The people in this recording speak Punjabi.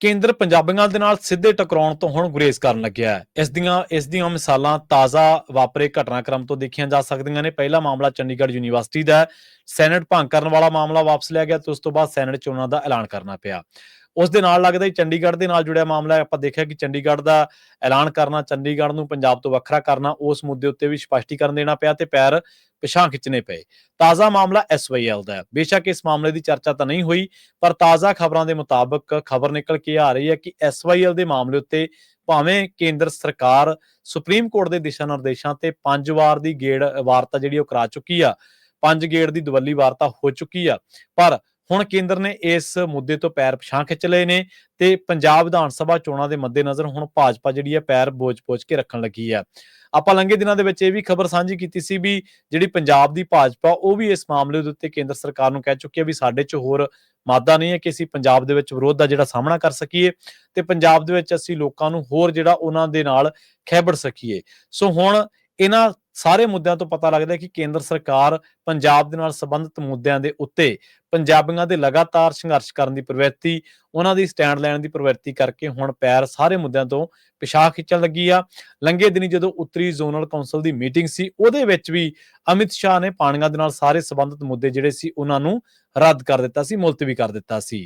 ਕੇਂਦਰ ਪੰਜਾਬੀਆਂ ਦੇ ਨਾਲ ਸਿੱਧੇ ਟਕਰਾਉਣ ਤੋਂ ਹੁਣ ਗੁਰੇਜ਼ ਕਰਨ ਲੱਗਿਆ ਹੈ। ਇਸ ਦੀਆਂ ਮਿਸਾਲਾਂ ਤਾਜ਼ਾ ਵਾਪਰੇ ਘਟਨਾਕ੍ਰਮ ਤੋਂ ਦੇਖੀਆਂ ਜਾ ਸਕਦੀਆਂ ਨੇ। ਪਹਿਲਾ ਮਾਮਲਾ ਚੰਡੀਗੜ੍ਹ ਯੂਨੀਵਰਸਿਟੀ ਦਾ ਹੈ। ਸੈਨੇਟ ਭੰਗ ਕਰਨ ਵਾਲਾ ਮਾਮਲਾ ਵਾਪਸ ਲਿਆ ਗਿਆ ਤੇ ਉਸ ਤੋਂ ਬਾਅਦ ਸੈਨੇਟ ਚੋਣਾਂ ਦਾ ਐਲਾਨ ਕਰਨਾ ਪਿਆ। ਉਸ ਦੇ ਨਾਲ ਲੱਗਦਾ ਹੀ ਚੰਡੀਗੜ੍ਹ ਦੇ ਨਾਲ ਜੁੜਿਆ ਮਾਮਲਾ ਹੈ। ਆਪਾਂ ਦੇਖਿਆ ਕਿ ਚੰਡੀਗੜ੍ਹ ਦਾ ਐਲਾਨ ਕਰਨਾ, ਚੰਡੀਗੜ੍ਹ ਨੂੰ ਪੰਜਾਬ ਤੋਂ ਵੱਖਰਾ ਕਰਨਾ, ਉਸ ਮੁੱਦੇ ਉੱਤੇ ਵੀ ਸਪਸ਼ਟੀਕਰਨ ਦੇਣਾ ਪਿਆ ਤੇ ਪੈਰ ਪਿਛਾਂਹ ਖਿੱਚਣੇ ਪਏ। ਤਾਜ਼ਾ ਮਾਮਲਾ SYL ਦਾ ਹੈ। ਬੇਸ਼ੱਕ ਇਸ ਮਾਮਲੇ ਦੀ ਚਰਚਾ ਤਾਂ ਨਹੀਂ ਹੋਈ, ਪਰ ਤਾਜ਼ਾ ਖਬਰਾਂ ਦੇ ਮੁਤਾਬਕ ਖਬਰ ਨਿਕਲ ਕੇ ਆ ਰਹੀ ਹੈ ਕਿ SYL ਦੇ ਮਾਮਲੇ ਉੱਤੇ ਭਾਵੇਂ ਕੇਂਦਰ ਸਰਕਾਰ ਸੁਪਰੀਮ ਕੋਰਟ ਦੇ ਦਿਸ਼ਾ ਨਿਰਦੇਸ਼ਾਂ ਤੇ 5 ਵਾਰ ਦੀ ਵਾਰਤਾ ਜਿਹੜੀ ਉਹ ਕਰਾ ਚੁੱਕੀ ਆ, 5 ਗੇੜ ਦੀ ਦੁਵੱਲੀ ਵਾਰਤਾ ਹੋ ਚੁੱਕੀ ਆ, ਪਰ ਹੁਣ ਕੇਂਦਰ ਨੇ ਇਸ ਮੁੱਦੇ ਤੋਂ ਪੈਰ ਪਿਛਾਂਹ ਖਿੱਚ ਲਏ ਨੇ ਤੇ ਪੰਜਾਬ ਵਿਧਾਨ ਸਭਾ ਚੋਣਾਂ ਦੇ ਮੱਦੇਨਜ਼ਰ ਹੁਣ ਭਾਜਪਾ ਜਿਹੜੀ ਹੈ ਪੈਰ ਬੋਝ ਕੇ ਰੱਖਣ ਲੱਗੀ ਆ। ਆਪਾਂ ਲੰਘੇ ਦਿਨਾਂ ਦੇ ਵਿੱਚ ਇਹ ਵੀ ਖਬਰ ਸਾਂਝੀ ਕੀਤੀ ਸੀ ਵੀ ਜਿਹੜੀ ਪੰਜਾਬ ਦੀ ਭਾਜਪਾ ਉਹ ਵੀ ਇਸ ਮਾਮਲੇ ਦੇ ਉੱਤੇ ਕੇਂਦਰ ਸਰਕਾਰ ਨੂੰ ਕਹਿ ਚੁੱਕੀ ਹੈ ਵੀ ਸਾਡੇ 'ਚ ਹੋਰ ਮਾਦਾ ਨਹੀਂ ਹੈ ਕਿ ਅਸੀਂ ਪੰਜਾਬ ਦੇ ਵਿੱਚ ਵਿਰੋਧ ਦਾ ਜਿਹੜਾ ਸਾਹਮਣਾ ਕਰ ਸਕੀਏ ਤੇ ਪੰਜਾਬ ਦੇ ਵਿੱਚ ਅਸੀਂ ਲੋਕਾਂ ਨੂੰ ਹੋਰ ਜਿਹੜਾ ਉਹਨਾਂ ਦੇ ਨਾਲ ਖਹਿਬੜ ਸਕੀਏ। ਸੋ ਹੁਣ ਇਹਨਾਂ ਸਾਰੇ ਮੁੱਦਿਆਂ ਤੋਂ ਪਤਾ ਲੱਗਦਾ ਹੈ ਕਿ ਕੇਂਦਰ ਸਰਕਾਰ ਪੰਜਾਬ ਦੇ ਨਾਲ ਸੰਬੰਧਿਤ ਮੁੱਦਿਆਂ ਦੇ ਉੱਤੇ ਪੰਜਾਬੀਆਂ ਦੇ ਲਗਾਤਾਰ ਸੰਘਰਸ਼ ਕਰਨ ਦੀ ਪ੍ਰਵਿਰਤੀ, ਉਹਨਾਂ ਦੀ ਸਟੈਂਡ ਲੈਣ ਦੀ ਪ੍ਰਵਿਰਤੀ ਕਰਕੇ ਹੁਣ ਪੈਰ ਸਾਰੇ ਮੁੱਦਿਆਂ ਤੋਂ ਪਿਛਾਂਹ ਖਿੱਚਣ ਲੱਗੀ ਆ। ਲੰਘੇ ਦਿਨੀ ਜਦੋਂ ਉੱਤਰੀ ਜ਼ੋਨਲ ਕੌਂਸਲ ਦੀ ਮੀਟਿੰਗ ਸੀ, ਉਹਦੇ ਵਿੱਚ ਵੀ ਅਮਿਤ ਸ਼ਾਹ ਨੇ ਪਾਣੀਆਂ ਦੇ ਨਾਲ ਸਾਰੇ ਸੰਬੰਧਿਤ ਮੁੱਦੇ ਜਿਹੜੇ ਸੀ ਉਹਨਾਂ ਨੂੰ ਰੱਦ ਕਰ ਦਿੱਤਾ ਸੀ, ਮੁਲਤਵੀ ਕਰ ਦਿੱਤਾ ਸੀ।